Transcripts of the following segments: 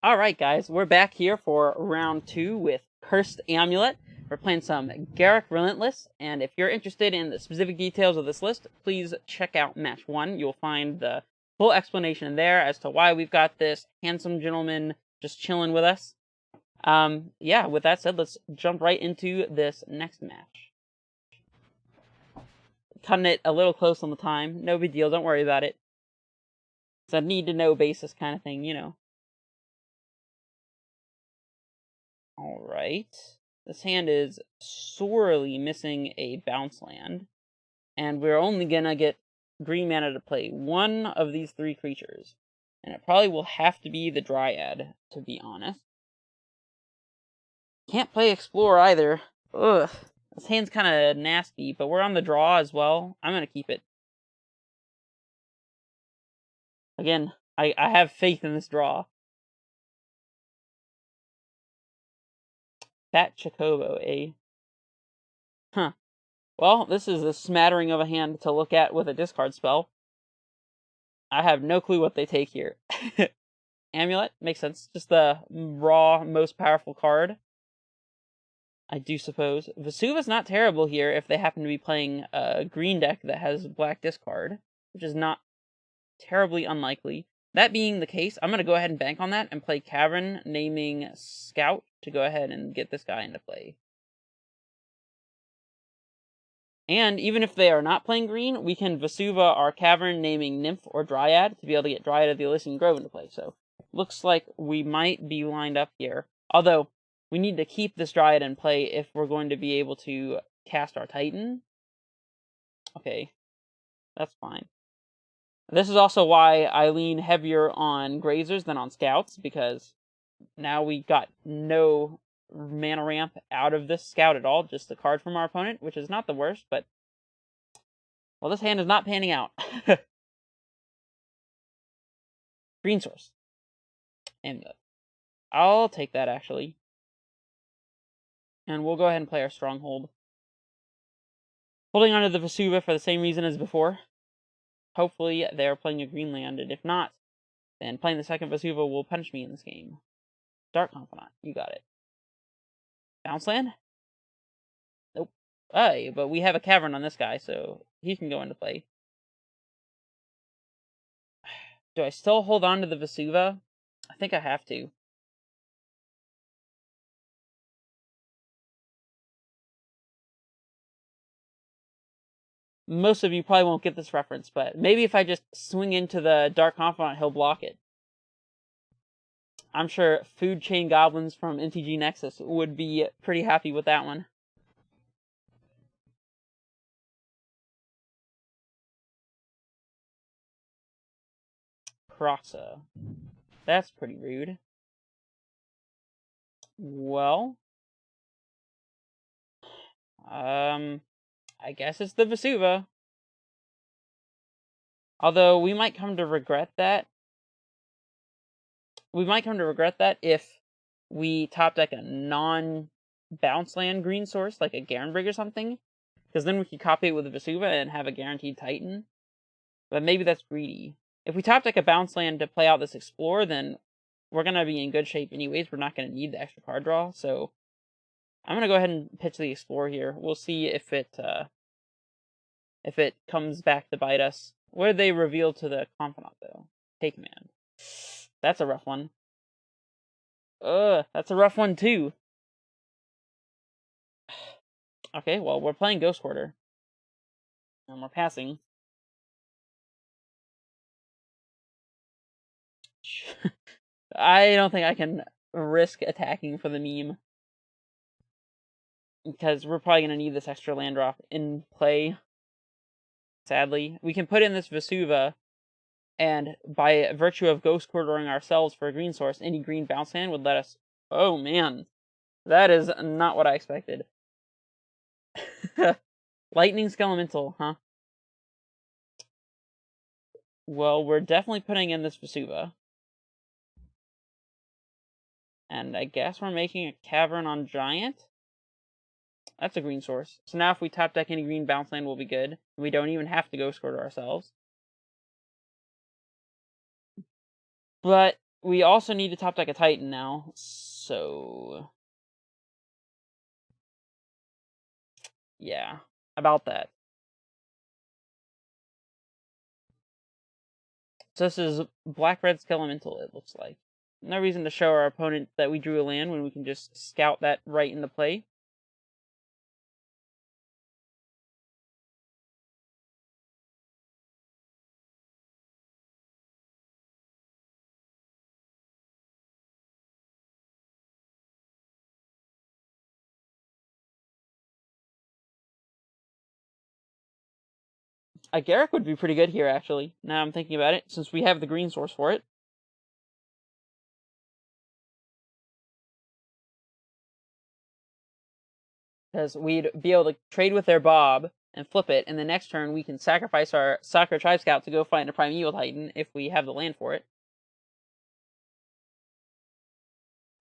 Alright guys, we're back here for round 2 with Cursed Amulet. We're playing some Garruk Relentless, and if you're interested in the specific details of this list, please check out match 1. You'll find the full explanation there as to why we've got this handsome gentleman just chilling with us. Yeah, with that said, let's jump right into this next match. Cutting it a little close on the time, no big deal, don't worry about it. It's a need-to-know basis kind of thing, you know. Alright. This hand is sorely missing a bounce land. And we're only gonna get green mana to play one of these 3 creatures. And it probably will have to be the Dryad, to be honest. Can't play Explore either. Ugh. This hand's kinda nasty, but we're on the draw as well. I'm gonna keep it. Again, I have faith in this draw. Fat Chocobo, eh? Huh. Well, this is a smattering of a hand to look at with a discard spell. I have no clue what they take here. Amulet? Makes sense. Just the raw, most powerful card. I do suppose. Vesuva's not terrible here if they happen to be playing a green deck that has black discard, which is not terribly unlikely. That being the case, I'm going to go ahead and bank on that and play Cavern, naming Scout to go ahead and get this guy into play. And even if they are not playing green, we can Vesuva our Cavern, naming Nymph or Dryad to be able to get Dryad of the Elysian Grove into play. So, looks like we might be lined up here. Although, we need to keep this Dryad in play if we're going to be able to cast our Titan. Okay, that's fine. This is also why I lean heavier on Grazers than on Scouts, because now we got no mana ramp out of this Scout at all, just a card from our opponent, which is not the worst, but... well, this hand is not panning out. Green source. Amulet. I'll take that, actually. And we'll go ahead and play our Stronghold. Holding on to the Vesuva for the same reason as before. Hopefully they're playing a green land, and if not, then playing the second Vesuva will punish me in this game. Dark Confidant, you got it. Bounce land? Nope. Hey, but we have a Cavern on this guy, so he can go into play. Do I still hold on to the Vesuva? I think I have to. Most of you probably won't get this reference, but maybe if I just swing into the Dark Confidant, he'll block it. I'm sure Food Chain Goblins from NTG Nexus would be pretty happy with that one. Kroxa. That's pretty rude. Well... I guess it's the Vesuva. Although, we might come to regret that. We might come to regret that if we top deck a non-bounce land green source, like a Garenbrig or something. Because then we could copy it with a Vesuva and have a guaranteed Titan. But maybe that's greedy. If we top deck a bounce land to play out this Explore, then we're going to be in good shape anyways. We're not going to need the extra card draw, so... I'm going to go ahead and pitch the Explore here. We'll see if it comes back to bite us. What did they reveal to the Confidant, though? Take command. That's a rough one. That's a rough one, too. Okay, well, we're playing Ghost Quarter. And we're passing. I don't think I can risk attacking for the meme. Because we're probably going to need this extra land drop in play. Sadly. We can put in this Vesuva, and by virtue of Ghost Quartering ourselves for a green source, any green bounce land would let us... oh, man. That is not what I expected. Lightning Skelemental, huh? Well, we're definitely putting in this Vesuva. And I guess we're making a Cavern on Giant? That's a green source. So now if we top deck any green bounce land, we'll be good. We don't even have to Ghost Quarter ourselves. But we also need to top deck a Titan now, so yeah, about that. So this is black-red Skelemental, it looks like. No reason to show our opponent that we drew a land when we can just scout that right into play. A Garruk would be pretty good here, actually, now I'm thinking about it, since we have the green source for it. Because we'd be able to trade with their Bob and flip it, and the next turn we can sacrifice our Soccer Tribe Scout to go find a Primeval Titan if we have the land for it.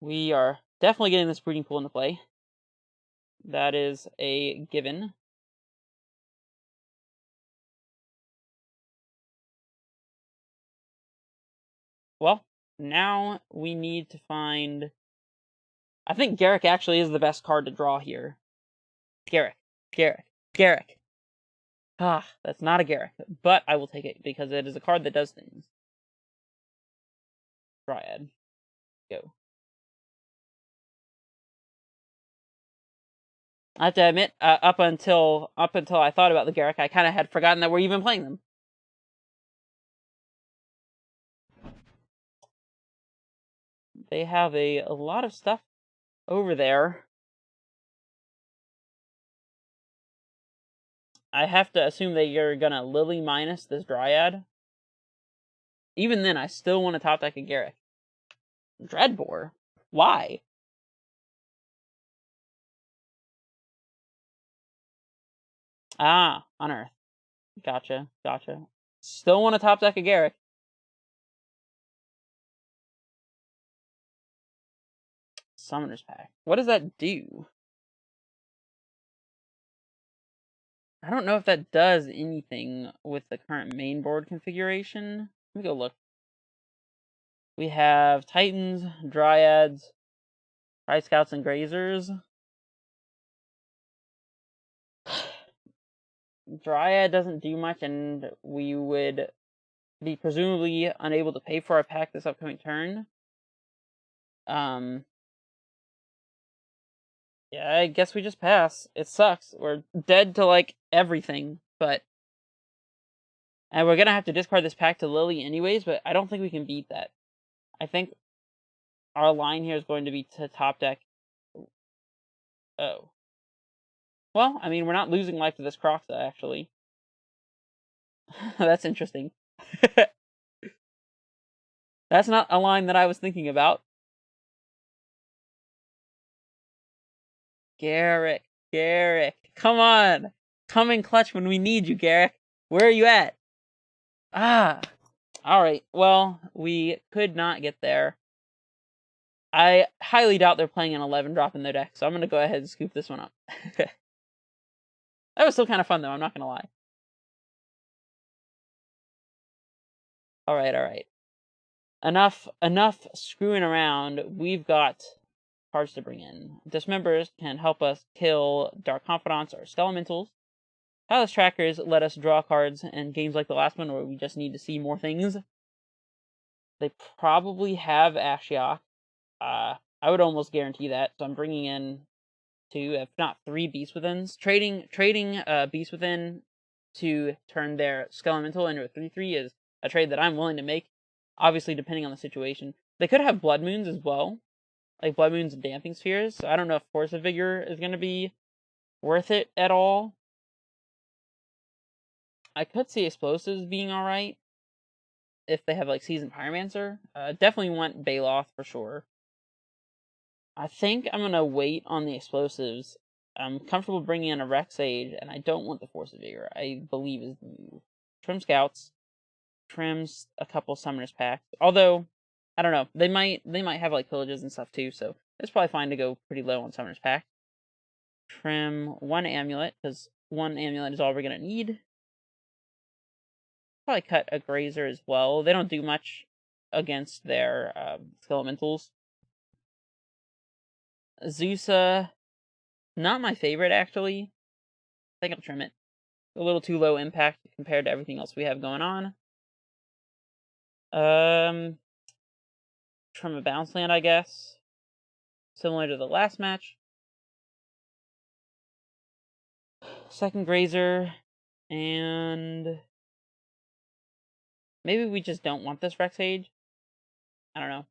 We are definitely getting this breeding pool into play. That is a given. Well, now we need to find... I think Garruk actually is the best card to draw here. Garruk. Ah, that's not a Garruk, but I will take it because it is a card that does things. Dryad. Go. I have to admit, up until I thought about the Garruk, I kind of had forgotten that we're even playing them. They have a lot of stuff over there. I have to assume that you're gonna Lily minus this Dryad. Even then, I still want to top deck a Garruk. Dreadbore? Why? Ah, Unearth. Gotcha. Still want to top deck a Garruk. Summoner's Pact. What does that do? I don't know if that does anything with the current main board configuration. Let me go look. We have Titans, Dryads, Pride Scouts, and Grazers. Dryad doesn't do much, and we would be presumably unable to pay for our pack this upcoming turn. Yeah, I guess we just pass. It sucks. We're dead to, like, everything, but... And we're gonna have to discard this pack to Lily anyways, but I don't think we can beat that. I think our line here is going to be to top deck... Oh. Well, I mean, we're not losing life to this Croxa, actually. That's interesting. That's not a line that I was thinking about. Garruk. Come on! Come in clutch when we need you, Garruk. Where are you at? Ah! Alright, well, we could not get there. I highly doubt they're playing an 11 drop in their deck, so I'm going to go ahead and scoop this one up. That was still kind of fun, though, I'm not going to lie. Alright. Enough screwing around. We've got cards to bring in. Dismembers can help us kill Dark Confidants or Skelementals. Palace Trackers let us draw cards in games like the last one where we just need to see more things. They probably have Ashiok. I would almost guarantee that, so I'm bringing in 2, if not 3 Beast Withins. Trading Beast Within to turn their Skelemental into a 3/3 is a trade that I'm willing to make, obviously depending on the situation. They could have Blood Moons as well, like Blood Moons and Damping Spheres, so I don't know if Force of Vigor is going to be worth it at all. I could see Explosives being alright if they have, like, Seasoned Pyromancer. Definitely want Baloth for sure. I think I'm going to wait on the Explosives. I'm comfortable bringing in a Rex Sage, and I don't want the Force of Vigor, I believe is the move. Trim Scouts. Trims a couple Summoners Packs. Although, I don't know. They might have, like, Pillages and stuff too, so it's probably fine to go pretty low on Summoners Pack. Trim 1 Amulet, because 1 Amulet is all we're going to need. Probably cut a Grazer as well. They don't do much. against their Skelementals. Zusa, not my favorite, actually. I think I'll trim it. A little too low impact compared to everything else we have going on. Trim a bounce land, I guess. Similar to the last match. Second Grazer, and maybe we just don't want this Rex Age. I don't know.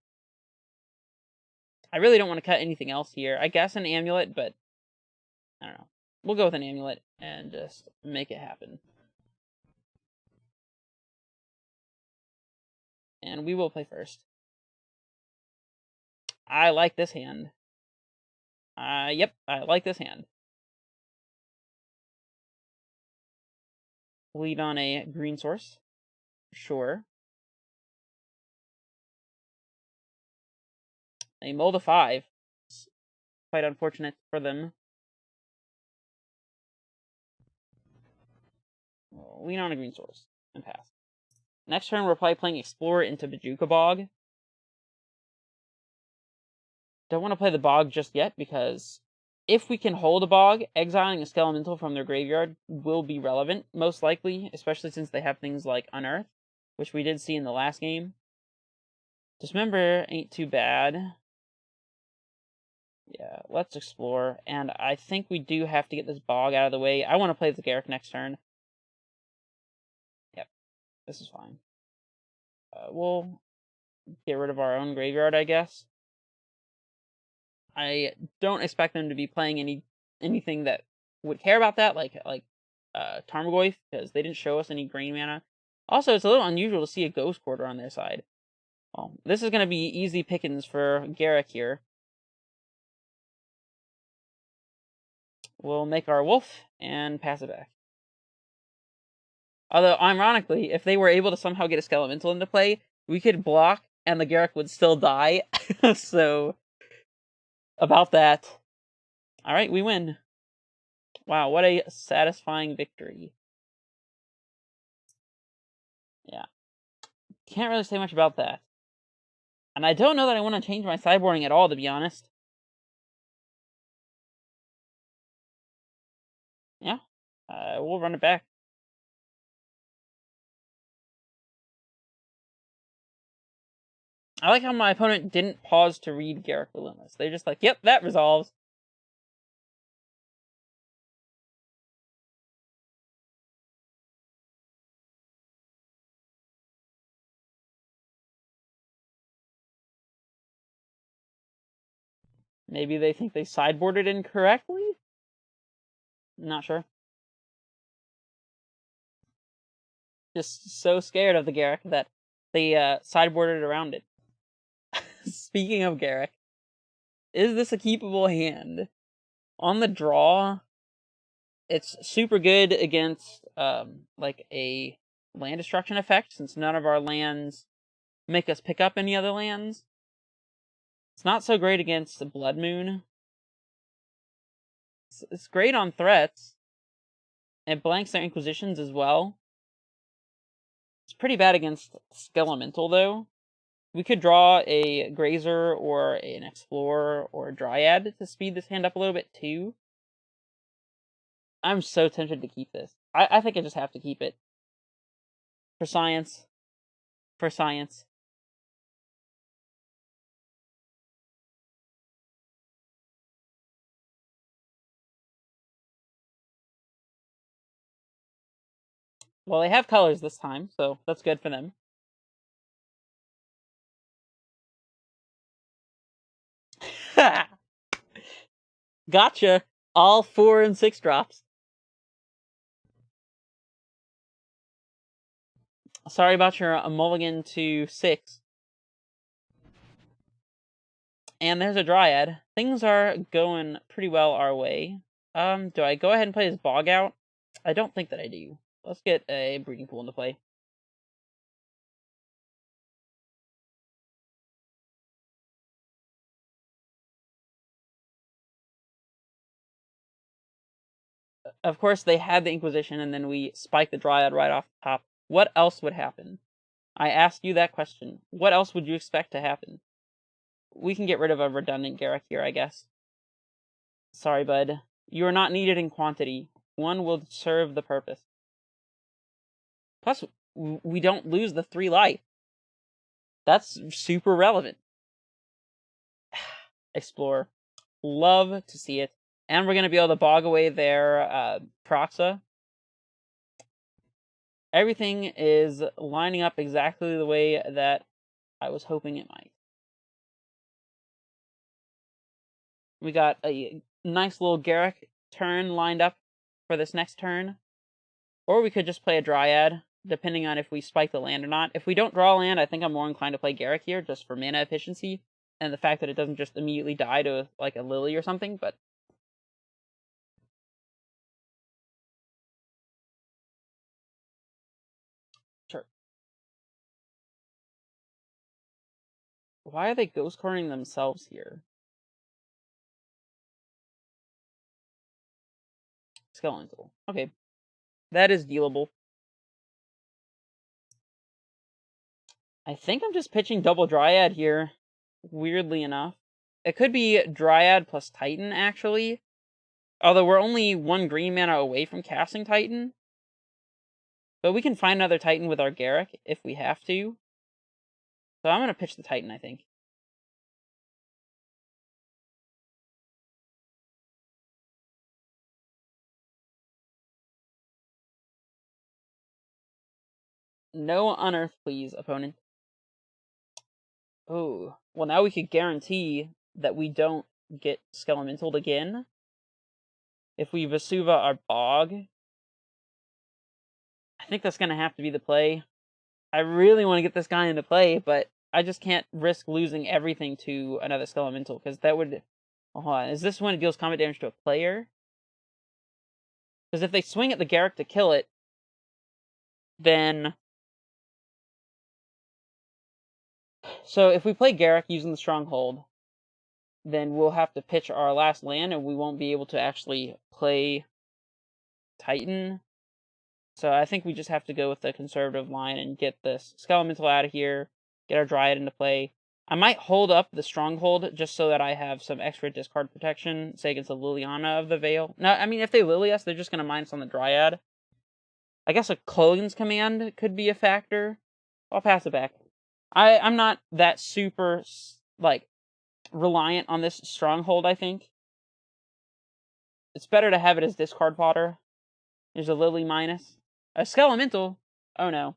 I really don't want to cut anything else here. I guess an amulet, but I don't know. We'll go with an amulet and just make it happen. And we will play first. I like this hand. Yep, I like this hand. Lead on a green source. Sure. They mulled a 5. It's quite unfortunate for them. Lean on a green source and pass. Next turn, we're probably playing Explorer into Bajuka Bog. Don't want to play the Bog just yet, because if we can hold a Bog, exiling a Skelemental from their graveyard will be relevant, most likely, especially since they have things like Unearth, which we did see in the last game. Dismember ain't too bad. Yeah, let's explore, and I think we do have to get this Bog out of the way. I want to play the Garruk next turn. Yep, this is fine. We'll get rid of our own graveyard, I guess. I don't expect them to be playing anything that would care about that, like Tarmogoyf, because they didn't show us any green mana. Also, it's a little unusual to see a Ghost Quarter on their side. Well, this is going to be easy pickings for Garruk here. We'll make our wolf and pass it back. Although, ironically, if they were able to somehow get a Skelemental into play, we could block and the Garruk would still die. So, about that. Alright, we win. Wow, what a satisfying victory. Yeah. Can't really say much about that. And I don't know that I want to change my sideboarding at all, to be honest. Yeah. We'll run it back. I like how my opponent didn't pause to read Garruk Relentless. They're just like, yep, that resolves. Maybe they think they sideboarded incorrectly? Not sure. Just so scared of the Garruk that they sideboarded around it. Speaking of Garruk, is this a keepable hand? On the draw, it's super good against like a land destruction effect, since none of our lands make us pick up any other lands. It's not so great against the Blood Moon. It's great on threats. It blanks their Inquisitions as well. It's pretty bad against Skelemental, though. We could draw a Grazer or an Explorer or a Dryad to speed this hand up a little bit, too. I'm so tempted to keep this. I think I just have to keep it. For science. For science. Well, they have colors this time, so that's good for them. Gotcha! All 4 and 6 drops. Sorry about your mulligan to 6. And there's a Dryad. Things are going pretty well our way. Do I go ahead and play this Bog out? I don't think that I do. Let's get a Breeding Pool into play. Of course, they had the Inquisition, and then we spiked the Dryad right off the top. What else would happen? I asked you that question. What else would you expect to happen? We can get rid of a redundant Garruk here, I guess. Sorry, bud. You are not needed in quantity. One will serve the purpose. Plus, we don't lose the 3 life. That's super relevant. Explore. Love to see it. And we're going to be able to bog away their Proxa. Everything is lining up exactly the way that I was hoping it might. We got a nice little Garruk turn lined up for this next turn. Or we could just play a Dryad, depending on if we spike the land or not. If we don't draw land, I think I'm more inclined to play Garruk here, just for mana efficiency. And the fact that it doesn't just immediately die to, like, a Lily or something, but... Sure. Why are they ghost carding themselves here? Skelemental. Okay. That is dealable. I think I'm just pitching double Dryad here, weirdly enough. It could be Dryad plus Titan, actually. Although we're only 1 green mana away from casting Titan. But we can find another Titan with our Garruk if we have to. So I'm going to pitch the Titan, I think. No unearth, please, opponent. Oh, well now we could guarantee that we don't get Skelemental again. If we Vesuva our Bog. I think that's going to have to be the play. I really want to get this guy into play, but I just can't risk losing everything to another Skelemental, because that would... Oh, hold on. Is this when it deals combat damage to a player? Because if they swing at the Garruk to kill it, then... So if we play Garruk using the Stronghold, then we'll have to pitch our last land, and we won't be able to actually play Titan. So I think we just have to go with the conservative line and get this Skelemental out of here, get our Dryad into play. I might hold up the Stronghold just so that I have some extra discard protection, say against the Liliana of the Veil. No, I mean, if they Lily us, they're just going to minus on the Dryad. I guess a Clone's Command could be a factor. I'll pass it back. I'm not that super, like, reliant on this Stronghold, I think. It's better to have it as discard fodder. There's a Lily minus. A Skelemental? Oh no.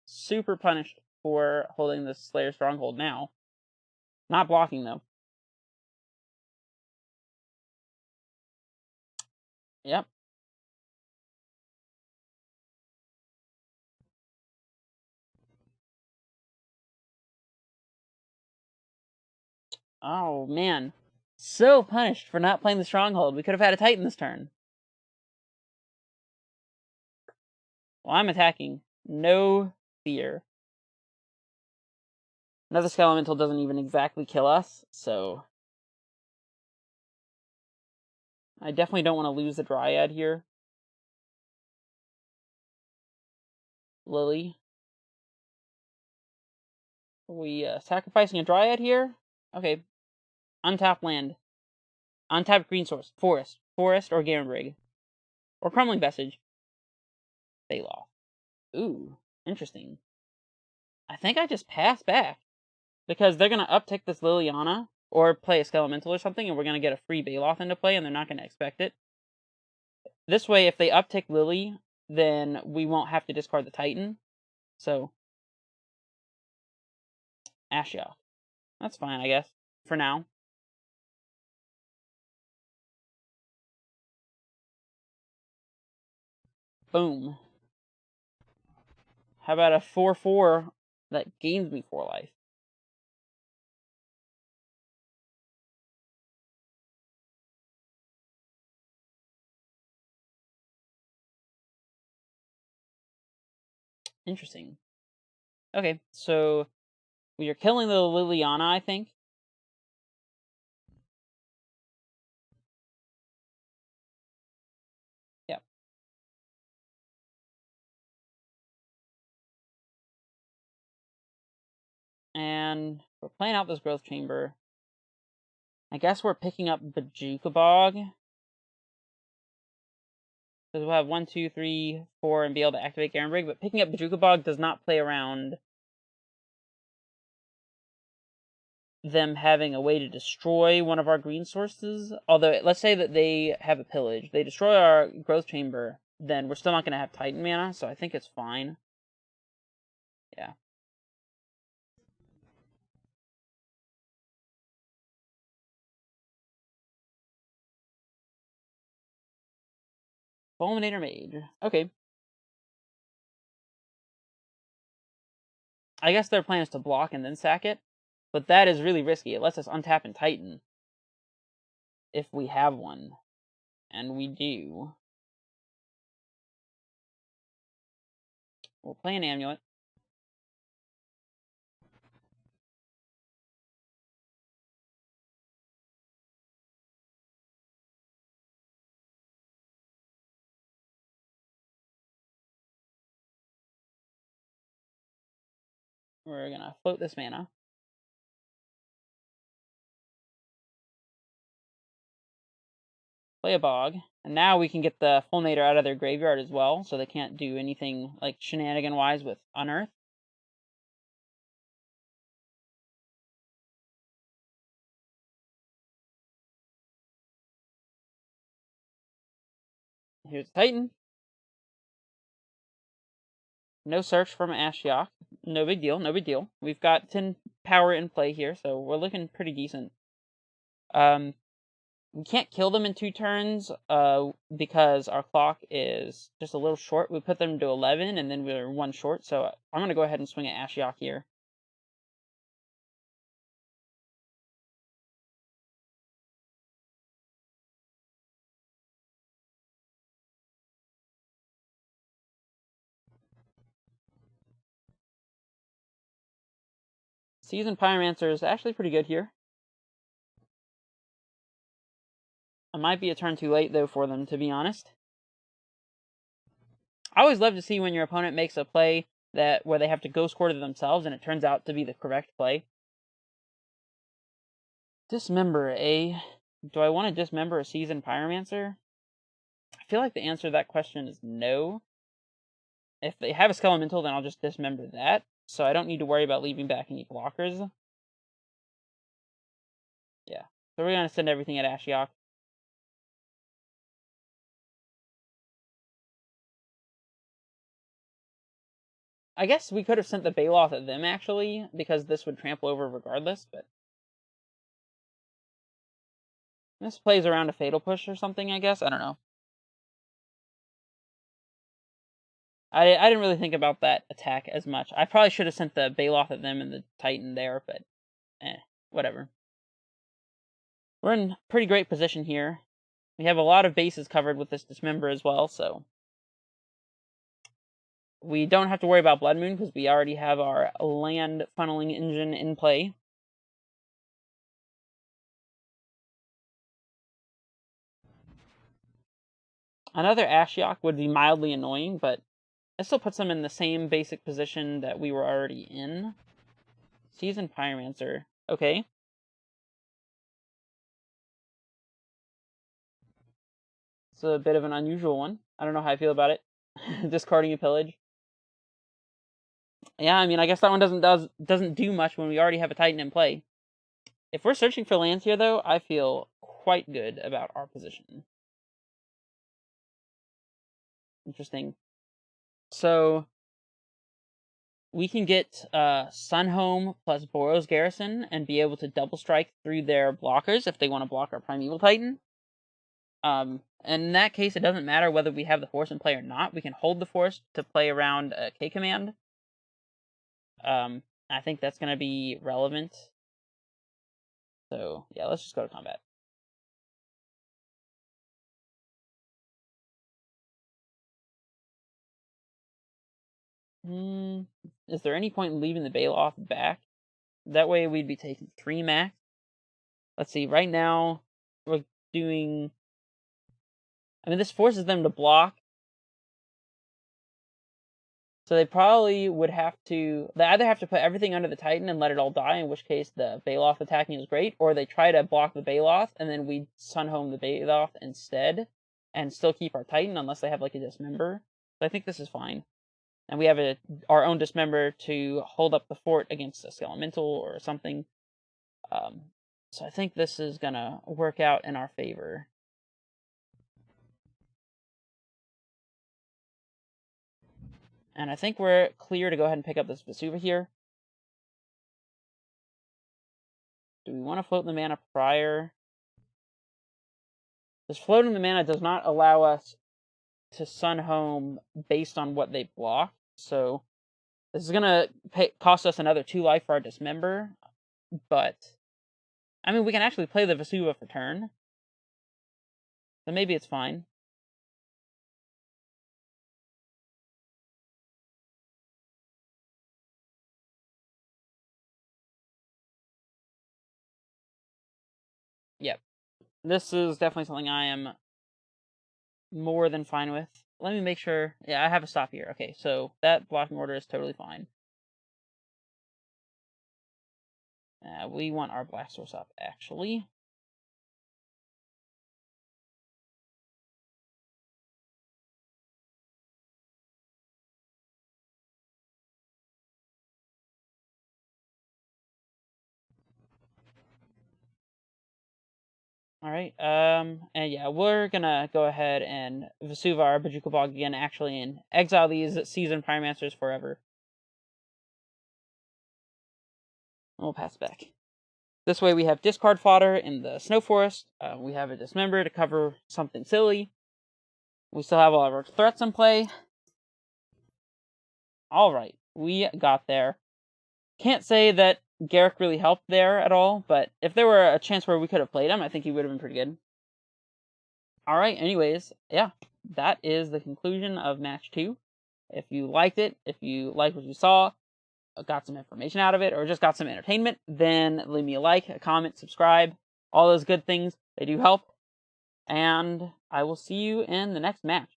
Super punished for holding the Slayer Stronghold now. Not blocking, though. Yep. Oh, man. So punished for not playing the Stronghold. We could have had a Titan this turn. Well, I'm attacking. No fear. Another Skelemental doesn't even exactly kill us, so... I definitely don't want to lose the Dryad here. Lily. Are we sacrificing a Dryad here? Okay. Untap land. Untap green source. Forest. Forest or Garenbrig. Or Crumbling Vestige. Baloth. Ooh, interesting. I think I just pass back. Because they're going to uptick this Liliana, or play a Skelemental or something, and we're going to get a free Baloth into play, and they're not going to expect it. This way, if they uptick Lily, then we won't have to discard the Titan. So, Ashiok. That's fine, I guess. For now. Boom. How about a 4/4 that gains me 4 life? Interesting. Okay, so we are killing the Liliana, I think. Yep. And we're playing out this growth chamber. I guess we're picking up Bajuka Bog. Because we'll have 1, 2, 3, 4, and be able to activate Garenbrig, but picking up Bajuka Bog does not play around them having a way to destroy one of our green sources. Although, let's say that they have a pillage. They destroy our growth chamber, then we're still not going to have Titan mana, so I think it's fine. Yeah. Fulminator Mage. Okay. I guess their plan is to block and then sack it, but that is really risky. It lets us untap and Titan. If we have one. And we do. We'll play an Amulet. We're going to float this mana. Play a Bog. And now we can get the Fulminator out of their graveyard as well, so they can't do anything like shenanigan-wise with Unearth. Here's Titan. No search from Ashiok. No big deal, no big deal. We've got 10 power in play here, so we're looking pretty decent. We can't kill them in 2 turns because our clock is just a little short. We put them to 11, and then we're 1 short, so I'm going to go ahead and swing at Ashiok here. Seasoned Pyromancer is actually pretty good here. It might be a turn too late, though, for them, to be honest. I always love to see when your opponent makes a play where they have to Ghost Quarter themselves, and it turns out to be the correct play. Dismember, eh? Do I want to dismember a Seasoned Pyromancer? I feel like the answer to that question is no. If they have a Skelemental, then I'll just dismember that, so I don't need to worry about leaving back any blockers. Yeah. So we're going to send everything at Ashiok. I guess we could have sent the Baloth at them, actually, because this would trample over regardless, but... This plays around a Fatal Push or something, I guess? I don't know. I didn't really think about that attack as much. I probably should have sent the Baloth at them and the Titan there, but... whatever. We're in pretty great position here. We have a lot of bases covered with this Dismember as well, so... We don't have to worry about Blood Moon, because we already have our land funneling engine in play. Another Ashiok would be mildly annoying, but it still puts them in the same basic position that we were already in. Seasoned Pyromancer. Okay. It's a bit of an unusual one. I don't know how I feel about it. Discarding a pillage. Yeah, I mean, I guess that one doesn't do much when we already have a Titan in play. If we're searching for lands here, though, I feel quite good about our position. Interesting. So, we can get Sunhome plus Boros Garrison and be able to double strike through their blockers if they want to block our Primeval Titan. And in that case, it doesn't matter whether we have the force in play or not. We can hold the force to play around a K command. I think that's going to be relevant. So, yeah, let's just go to combat. Is there any point in leaving the Baloth back? That way we'd be taking 3 max. Let's see, right now, we're doing... I mean, this forces them to block. So they probably would have to... They either have to put everything under the Titan and let it all die, in which case the Baloth attacking is great, or they try to block the Baloth, and then we Sun Home the Baloth instead, and still keep our Titan, unless they have, like, a Dismember. So I think this is fine. And we have our own Dismember to hold up the fort against a Skelemental or something. So I think this is gonna work out in our favor. And I think we're clear to go ahead and pick up this Vesuva here. Do we want to float the mana prior? This floating the mana does not allow us to Sun Home based on what they block. So this is going to cost us another 2 life for our Dismember. But, I mean, we can actually play the Vesuva for turn. So maybe it's fine. Yep. This is definitely something I am more than fine with. Let me make sure. Yeah, I have a stop here. Okay, so that blocking order is totally fine. We want our Black Source up, actually. Alright, and yeah, we're gonna go ahead and Vesuva our Bojuka Bog again, actually, and exile these Seasoned Pyromancers forever. We'll pass back. This way we have discard fodder in the Snow Forest, we have a Dismember to cover something silly. We still have all of our threats in play. Alright, we got there. Can't say that Garruk really helped there at all, but if there were a chance where we could have played him, I think he would have been pretty good. Alright, anyways, yeah, that is the conclusion of match 2. If you liked it, if you liked what you saw, got some information out of it, or just got some entertainment, then leave me a like, a comment, subscribe, all those good things. They do help. And I will see you in the next match.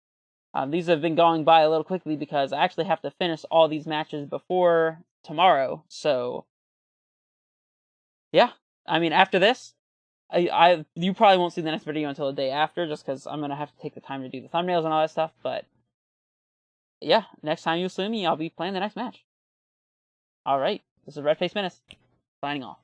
These have been going by a little quickly because I actually have to finish all these matches before tomorrow. So, yeah. I mean, after this, you probably won't see the next video until the day after, just because I'm going to have to take the time to do the thumbnails and all that stuff. But, yeah, next time you'll see me, I'll be playing the next match. Alright, this is Red Face Menace, signing off.